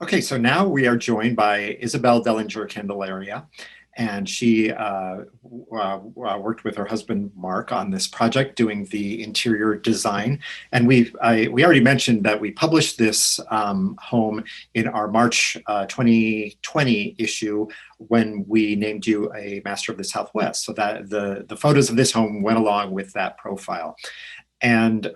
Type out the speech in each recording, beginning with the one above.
Okay, so now we are joined by Isabel Dellinger Candelaria, and she worked with her husband Mark on this project doing the interior design. And we already mentioned that we published this home in our March 2020 issue when we named you a Master of the Southwest. So that the photos of this home went along with that profile. And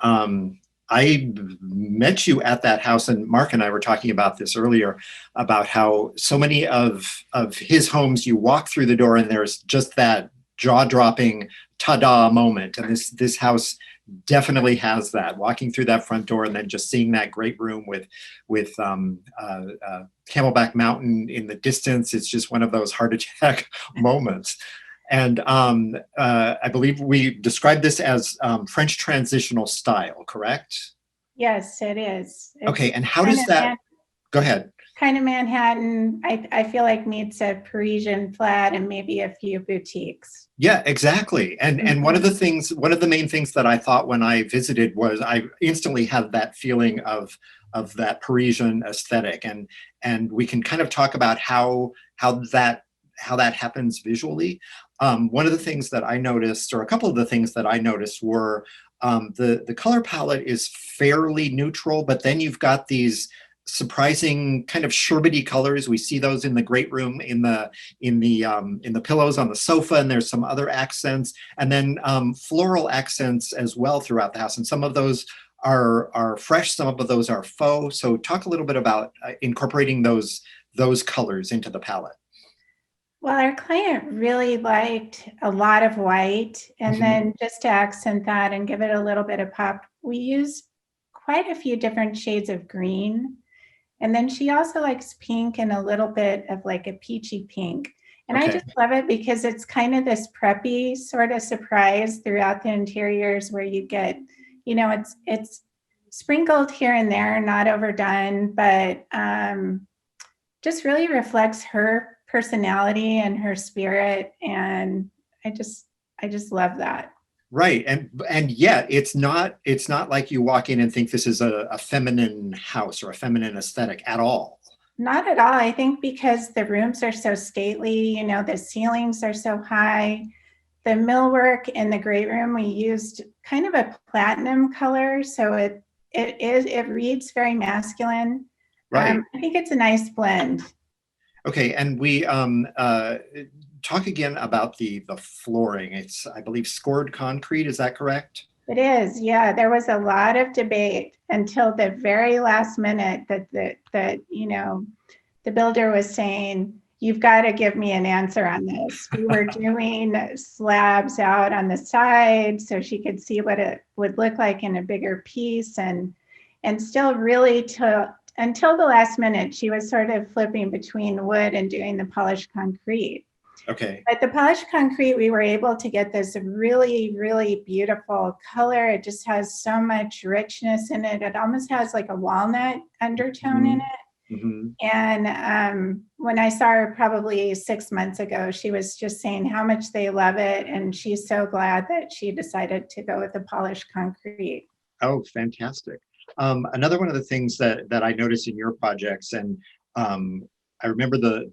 I met you at that house, and Mark and I were talking about this earlier, about how so many of his homes, you walk through the door and there's just that jaw-dropping ta-da moment. And this house definitely has that. Walking through that front door and then just seeing that great room with Camelback Mountain in the distance, it's just one of those heart attack moments. And I believe we described this as French transitional style, correct? Yes, it is. Okay, and how does that, go ahead. Kind of Manhattan, I feel like meets a Parisian flat and maybe a few boutiques. Yeah, exactly. And one of the main things that I thought when I visited was I instantly had that feeling of that Parisian aesthetic. And we can kind of talk about how that happens visually. One of the things that I noticed, or a couple of the things that I noticed, were the color palette is fairly neutral, but then you've got these surprising kind of sherbety colors. We see those in the great room, in the pillows on the sofa, and there's some other accents, and then floral accents as well throughout the house. And some of those are fresh, some of those are faux. So talk a little bit about incorporating those colors into the palette. Well, our client really liked a lot of white, and then just to accent that and give it a little bit of pop, we used quite a few different shades of green. And then she also likes pink and a little bit of like a peachy pink. And I just love it because it's kind of this preppy sort of surprise throughout the interiors where you get, it's sprinkled here and there, not overdone, but just really reflects her personality and her spirit, and I just love that. Right, and yet it's not like you walk in and think this is a feminine house or a feminine aesthetic at all. Not at all. I think because the rooms are so stately, the ceilings are so high. The millwork in the great room, we used kind of a platinum color, so it reads very masculine. Right. I think it's a nice blend. Okay, and we talk again about the flooring. It's, I believe, scored concrete. Is that correct? It is, yeah. There was a lot of debate until the very last minute that the builder was saying, "You've got to give me an answer on this." We were doing slabs out on the side so she could see what it would look like in a bigger piece, and still really until the last minute, she was sort of flipping between wood and doing the polished concrete. Okay. But the polished concrete, we were able to get this really, really beautiful color. It just has so much richness in it. It almost has like a walnut undertone in it. And when I saw her probably 6 months ago, she was just saying how much they love it. And she's so glad that she decided to go with the polished concrete. Oh, fantastic. Another one of the things that I noticed in your projects, and I remember the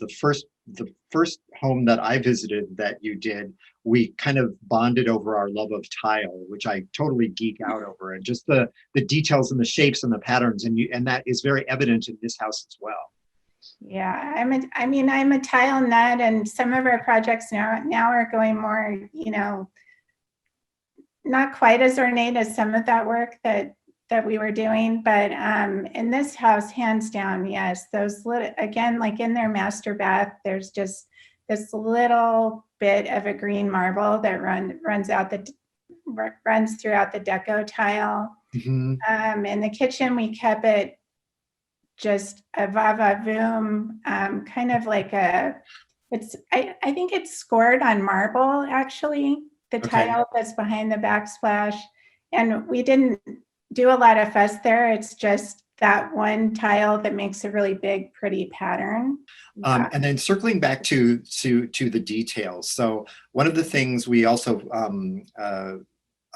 first home that I visited that you did, we kind of bonded over our love of tile, which I totally geek out over, and just the details and the shapes and the patterns, and that is very evident in this house as well. Yeah, I'm a tile nut, and some of our projects now are going more, not quite as ornate as some of that work that we were doing, but in this house, hands down, yes, those little, again, like in their master bath, there's just this little bit of a green marble that runs throughout the deco tile. In the kitchen, we kept it just a va-va-voom, kind of like I think it's scored on marble, actually, the tile that's behind the backsplash, and we didn't do a lot of fuss there. It's just that one tile that makes a really big, pretty pattern. And then circling back to the details. So one of the things we also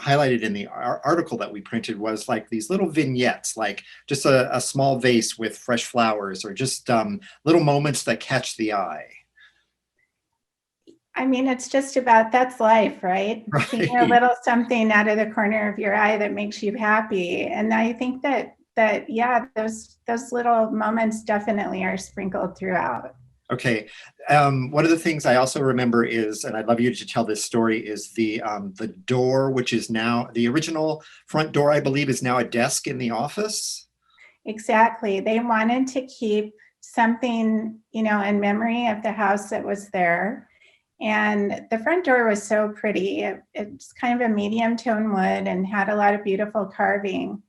highlighted in the article that we printed was like these little vignettes, like just a small vase with fresh flowers, or just little moments that catch the eye. I mean, it's just about, that's life, right? Seeing a Right. little something out of the corner of your eye that makes you happy. And I think that yeah, those little moments definitely are sprinkled throughout. Okay. One of the things I also remember is, and I'd love you to tell this story, is the door, which is now the original front door, I believe, is now a desk in the office. Exactly. They wanted to keep something, in memory of the house that was there. And the front door was so pretty. It's kind of a medium tone wood and had a lot of beautiful carving.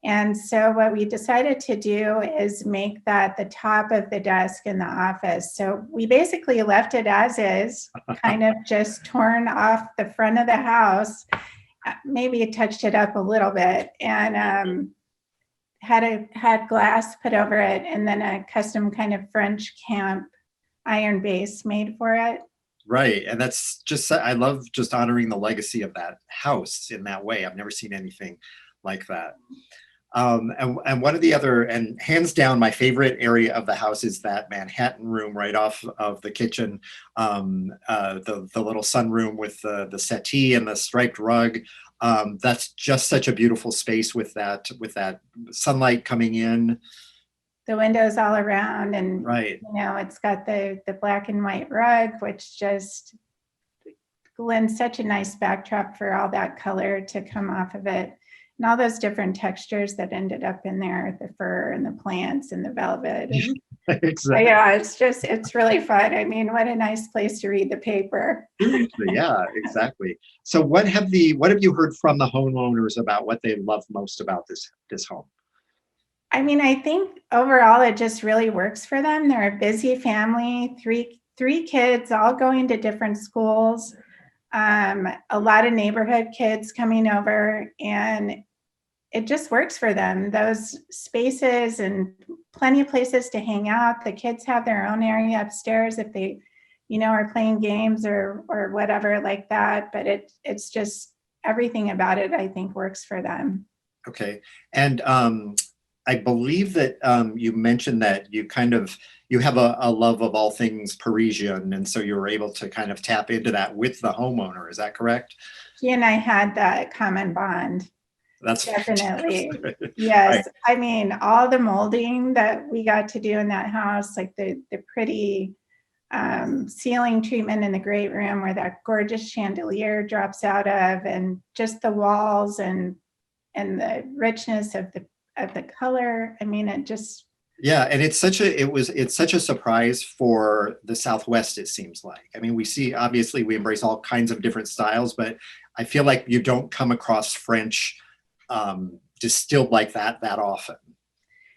And so what we decided to do is make that the top of the desk in the office. So we basically left it as is, kind of just torn off the front of the house, maybe touched it up a little bit, and had glass put over it, and then a custom kind of French camp iron base made for it. Right. And that's just, I love just honoring the legacy of that house in that way. I've never seen anything like that. And one of the other, and hands down, my favorite area of the house is that Manhattan room right off of the kitchen, the little sunroom with the settee and the striped rug. That's just such a beautiful space with that sunlight coming in. The windows all around, and Right. it's got the black and white rug, which just lends such a nice backdrop for all that color to come off of it, and all those different textures that ended up in there, the fur and the plants and the velvet. And Exactly. yeah, it's really fun. I mean, what a nice place to read the paper. Seriously, yeah, exactly. So what have you heard from the homeowners about what they love most about this home? I mean, I think overall it just really works for them. They're a busy family, three kids all going to different schools, a lot of neighborhood kids coming over, and it just works for them. Those spaces and plenty of places to hang out. The kids have their own area upstairs if they, are playing games or whatever like that. But it's just everything about it, I think, works for them. Okay. And I believe that you mentioned that you have a love of all things Parisian, and so you were able to kind of tap into that with the homeowner. Is that correct? He and I had that common bond. That's Definitely. fantastic. Right. Yes. I mean, all the molding that we got to do in that house, like the pretty ceiling treatment in the great room where that gorgeous chandelier drops out of, and just the walls and the richness of the color. I mean, it just, Yeah, and it's such a surprise for the Southwest, it seems like. I mean, obviously we embrace all kinds of different styles, but I feel like you don't come across French distilled like that often.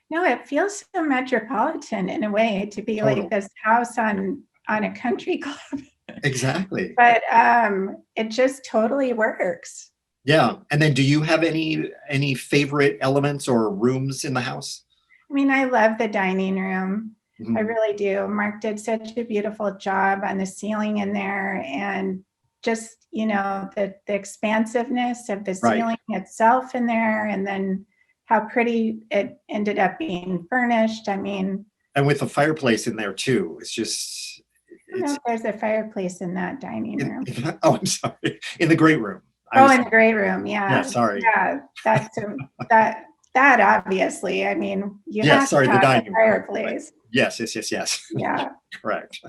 no, it feels so metropolitan in a way to be Totally. like this house on a country club, Exactly. but it just totally works. Yeah. And then do you have any favorite elements or rooms in the house? I mean, I love the dining room. I Mhm. really do. Mark did such a beautiful job on the ceiling in there, and just, the expansiveness of the Right. ceiling itself in there, and then how pretty it ended up being furnished. I mean, And with the fireplace in there too. I don't know It's if there's a fireplace in that dining room. oh, I'm sorry. In the great room. I Oh, was in the great room. Yeah, Yeah. sorry. Yeah. That obviously, I mean, you Yes, have to sorry, the have a dining room. Right. fireplace. Yes. Yeah. Correct.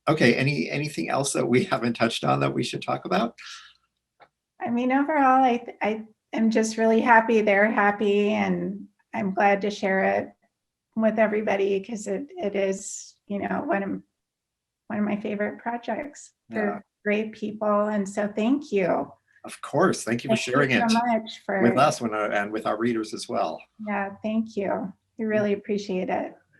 Okay, anything else that we haven't touched on that we should talk about? I mean, overall, I am just really happy they're happy, and I'm glad to share it with everybody because it is, one of my favorite projects Yeah, for great people. And so thank you. of course. Thank you for Thank you sharing so it much with for, us and with our readers as well. yeah, thank you. We really appreciate it.